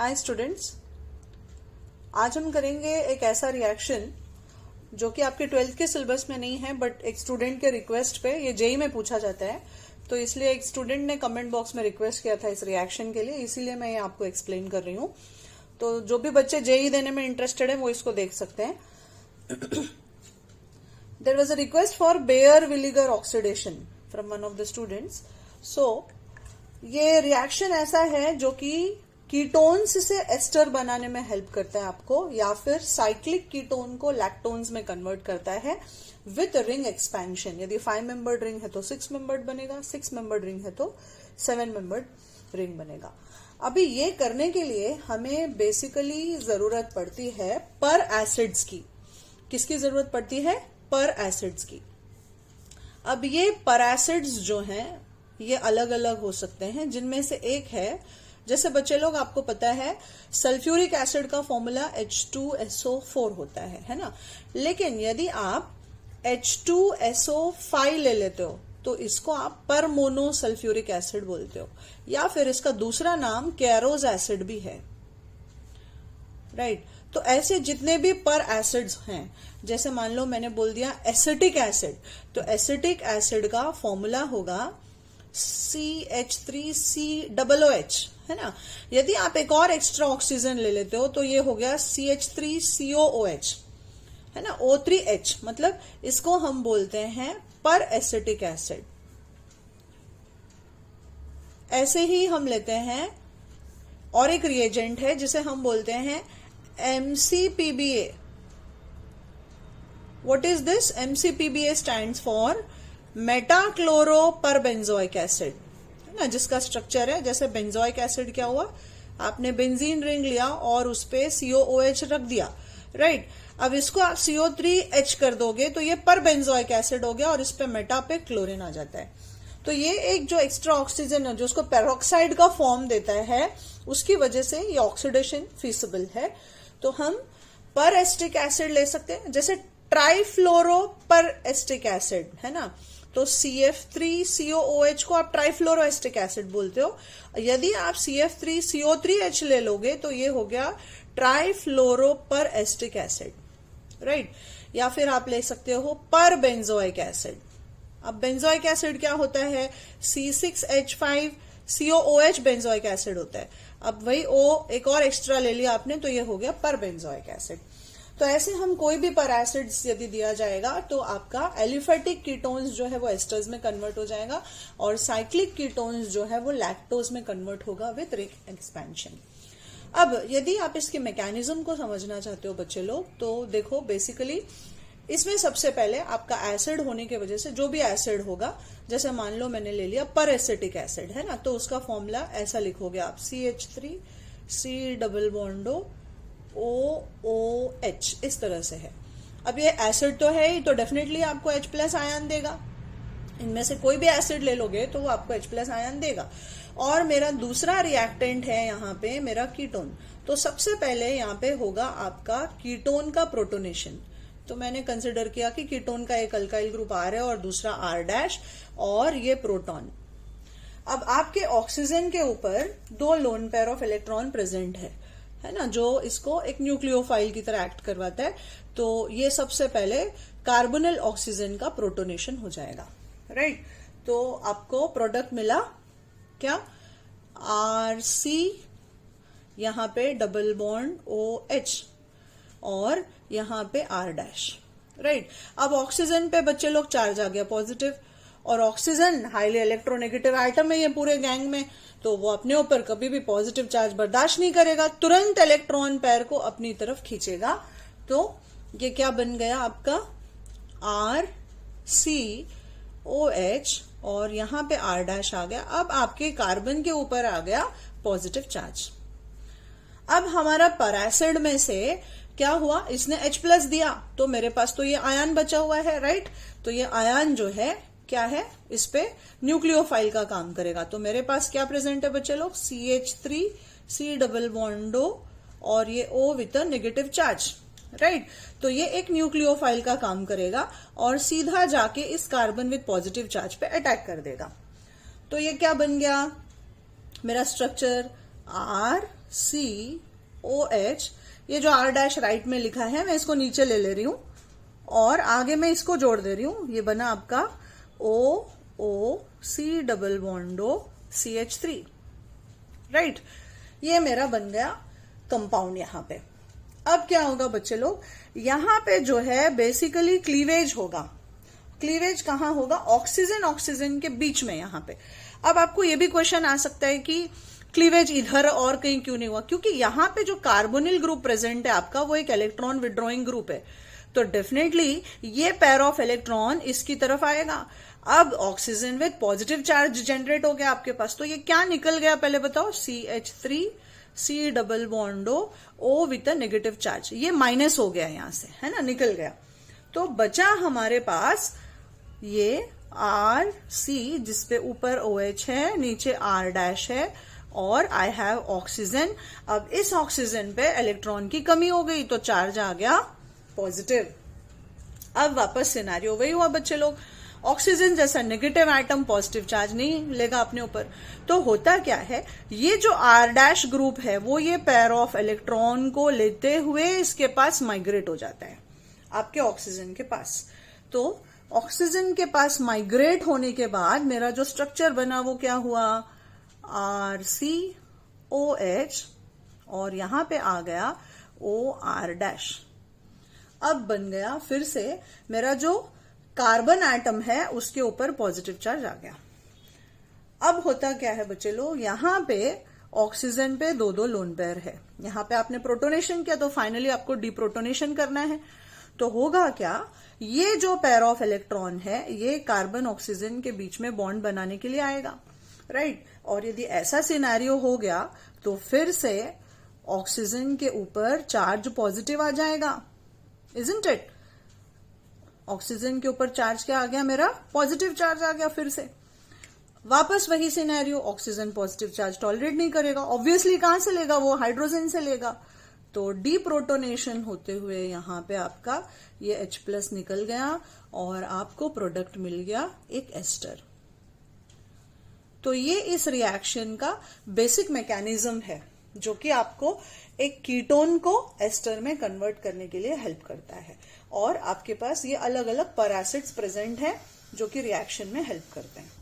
Hi students, आज हम करेंगे एक ऐसा रिएक्शन जो कि आपके 12th के सिलेबस में नहीं है, बट एक स्टूडेंट के रिक्वेस्ट पे ये जेई में पूछा जाता है। तो इसलिए एक स्टूडेंट ने कमेंट बॉक्स में रिक्वेस्ट किया था इस रिएक्शन के लिए, इसीलिए मैं ये आपको एक्सप्लेन कर रही हूँ। तो जो भी बच्चे जेई देने में इंटरेस्टेड है वो इसको देख सकते हैं। There was a request for Baeyer Villiger oxidation from one of the students. So ये रिएक्शन ऐसा है जो कि कीटोन्स से एस्टर बनाने में हेल्प करता है आपको, या फिर साइक्लिक कीटोन को लैक्टोन्स में कन्वर्ट करता है विथ रिंग एक्सपेंशन। यदि 5 मेंबर्ड रिंग है तो 6 मेंबर्ड बनेगा, 6 मेंबर्ड रिंग है तो 7 मेंबर्ड रिंग बनेगा। अभी ये करने के लिए हमें बेसिकली जरूरत पड़ती है पर एसिड्स की। किसकी जरूरत पड़ती है? पर एसिड्स की। अब ये पर एसिड्स जो हैं ये अलग अलग हो सकते हैं, जिनमें से एक है, जैसे बच्चे लोग आपको पता है सल्फ्यूरिक एसिड का फॉर्मूला H2SO4 होता है ना। लेकिन यदि आप H2SO5 ले लेते हो तो इसको आप पर मोनो सल्फ्यूरिक एसिड बोलते हो, या फिर इसका दूसरा नाम कैरोज एसिड भी है, राइट। तो ऐसे जितने भी पर एसिड्स हैं, जैसे मान लो मैंने बोल दिया एसिटिक एसिड, तो एसिटिक एसिड का फॉर्मूला होगा CH3COOH, है ना। यदि आप एक और एक्स्ट्रा ऑक्सीजन ले लेते हो तो ये हो गया CH3COOH, है ना, O3H। मतलब इसको हम बोलते हैं पर एसिटिक एसिड। ऐसे ही हम लेते हैं और एक रिएजेंट है जिसे हम बोलते हैं MCPBA। What is this? MCPBA stands for meta-chloroperbenzoic acid, है ना, जिसका स्ट्रक्चर है जैसे बेंजोइक एसिड। क्या हुआ? आपने बेंजीन रिंग लिया और उस पे COOH रख दिया, राइट। अब इसको आप CO3H कर दोगे तो ये परबेंजोइक एसिड हो गया और इस पे मेटा पे क्लोरीन आ जाता है। तो ये एक जो एक्स्ट्रा ऑक्सीजन है जो उसको पेरोक्साइड का फॉर्म देता है, उसकी वजह से ये ऑक्सीडेशन फीसिबल है। तो हम पर एस्टिक एसिड ले सकते हैं, जैसे ट्राइफ्लोरोपर एस्टिक एसिड, है ना। तो CF3COOH को आप ट्राइफ्लोरोएस्टिक एसिड बोलते हो। यदि आप CF3CO3H ले लोगे तो ये हो गया ट्राइफ्लोरोपर एस्टिक एसिड, राइट। या फिर आप ले सकते हो पर बेंजोइक एसिड। अब बेंजोइक एसिड क्या होता है? C6H5COOH बेंजोइक एसिड होता है। अब वही O एक और एक्स्ट्रा ले लिया आपने तो ये हो गया पर बेंजोइक एसिड। तो ऐसे हम कोई भी पर एसिड्स यदि दिया जाएगा तो आपका एलिफेटिक कीटोन्स जो है वो एस्टर्स में कन्वर्ट हो जाएगा और साइक्लिक कीटोन्स जो है वो लैक्टोज में कन्वर्ट होगा विथ रिंग एक्सपेंशन। अब यदि आप इसके मैकेनिज्म को समझना चाहते हो बच्चे लोग, तो देखो बेसिकली इसमें सबसे पहले आपका एसिड होने की वजह से जो भी एसिड होगा, जैसे मान लो मैंने ले लिया पर एसिटिक एसिड, है ना, तो उसका फॉर्मूला ऐसा लिखोगे आप CH3COOH, इस तरह से है। अब ये एसिड तो है ही, तो डेफिनेटली आपको H+ आयन देगा। इनमें से कोई भी एसिड ले लोगे तो वो आपको H+ आयन देगा। और मेरा दूसरा रिएक्टेंट है यहाँ पे मेरा कीटोन। तो सबसे पहले यहाँ पे होगा आपका कीटोन का प्रोटोनेशन। तो मैंने कंसिडर किया कि कीटोन का एक अल्काइल ग्रुप R है और दूसरा R' और ये प्रोटॉन। अब आपके ऑक्सीजन के ऊपर 2 lone pair of electron present है ना, जो इसको एक न्यूक्लियोफाइल की तरह एक्ट करवाता है। तो ये सबसे पहले कार्बोनिल ऑक्सीजन का प्रोटोनेशन हो जाएगा, राइट। तो आपको प्रोडक्ट मिला क्या? RC, यहां पे डबल बॉन्ड OH और यहां पे R', राइट। अब ऑक्सीजन पे बच्चे लोग चार्ज आ गया पॉजिटिव, और ऑक्सीजन हाईली इलेक्ट्रोनेगेटिव आइटम है ये पूरे गैंग में, तो वो अपने ऊपर कभी भी पॉजिटिव चार्ज बर्दाश्त नहीं करेगा, तुरंत इलेक्ट्रॉन पेयर को अपनी तरफ खींचेगा। तो ये क्या बन गया आपका? RCOH और यहां पे R' आ गया। अब आपके कार्बन के ऊपर आ गया पॉजिटिव चार्ज। अब हमारा पर एसिड में से क्या हुआ? इसने H+ दिया, तो मेरे पास तो ये आयन बचा हुआ है, राइट। तो ये आयन जो है क्या है? इस पे न्यूक्लियोफाइल का काम करेगा। तो मेरे पास क्या प्रेजेंट है बच्चे लोग? CH3C डबल बॉन्ड O और ये O with a negative charge, right. तो ये एक न्यूक्लियोफाइल का काम करेगा और सीधा जाके इस कार्बन विथ पॉजिटिव चार्ज पे अटैक कर देगा। तो ये क्या बन गया मेरा स्ट्रक्चर? RCOH, ये जो R डैश राइट में लिखा है मैं इसको नीचे ले रही हूं और आगे मैं इसको जोड़ दे रही हूं। ये बना आपका OOC डबल बॉन्डो CH3, राइट। ये मेरा बन गया कंपाउंड यहां पे। अब क्या होगा बच्चे लोग, यहां पे जो है बेसिकली क्लीवेज होगा। क्लीवेज कहां होगा? ऑक्सीजन ऑक्सीजन के बीच में यहां पे। अब आपको ये भी क्वेश्चन आ सकता है कि क्लीवेज इधर और कहीं क्यों नहीं हुआ? क्योंकि यहां पे जो कार्बोनिल ग्रुप प्रेजेंट है आपका, वो एक इलेक्ट्रॉन विड्रॉइंग ग्रुप है, तो डेफिनेटली ये पेयर ऑफ इलेक्ट्रॉन इसकी तरफ आएगा। अब oxygen with positive charge generate हो गया आपके पास, तो ये क्या निकल गया पहले बताओ? CH3 C double बॉन्डो O with a negative charge. ये माइनस हो गया यहां से, है ना, निकल गया। तो बचा हमारे पास ये RC, जिसपे ऊपर OH है, नीचे R डैश है, और आई हैव ऑक्सीजन। अब इस ऑक्सीजन पे इलेक्ट्रॉन की कमी हो गई तो चार्ज आ गया पॉजिटिव। अब वापस सिनेरियो वही हुआ बच्चे लोग, ऑक्सीजन जैसा नेगेटिव एटम पॉजिटिव चार्ज नहीं लेगा अपने ऊपर। तो होता क्या है, ये जो R डैश ग्रुप है वो ये पेयर ऑफ इलेक्ट्रॉन को लेते हुए इसके पास माइग्रेट हो जाता है आपके ऑक्सीजन के पास। तो ऑक्सीजन के पास माइग्रेट होने के बाद मेरा जो स्ट्रक्चर बना वो क्या हुआ? RCOH, और यहां पे आ गया OR डैश। अब बन गया फिर से मेरा जो कार्बन एटम है उसके ऊपर पॉजिटिव चार्ज आ गया। अब होता क्या है बच्चे लोग, यहां पे ऑक्सीजन पे दो दो लोन पेयर है। यहां पे आपने प्रोटोनेशन किया तो फाइनली आपको डीप्रोटोनेशन करना है। तो होगा क्या, ये जो पेयर ऑफ इलेक्ट्रॉन है ये कार्बन ऑक्सीजन के बीच में बॉन्ड बनाने के लिए आएगा, राइट। और यदि ऐसा सिनेरियो हो गया तो फिर से ऑक्सीजन के ऊपर चार्ज पॉजिटिव आ जाएगा, इजंट इट? ऑक्सीजन के ऊपर चार्ज क्या आ गया मेरा? पॉजिटिव चार्ज आ गया। फिर से वापस वही scenario, oxygen positive charge tolerate नहीं करेगा, ऑब्वियसली कहां से लेगा? वो हाइड्रोजन से लेगा। तो डीप्रोटोनेशन होते हुए यहां पे आपका ये H+ निकल गया और आपको प्रोडक्ट मिल गया एक एस्टर। तो ये इस रिएक्शन का बेसिक मैकेनिज्म है जो कि आपको एक कीटोन को एस्टर में कन्वर्ट करने के लिए हेल्प करता है। और आपके पास ये अलग अलग पैरासिड्स प्रेजेंट हैं जो कि रिएक्शन में हेल्प करते हैं।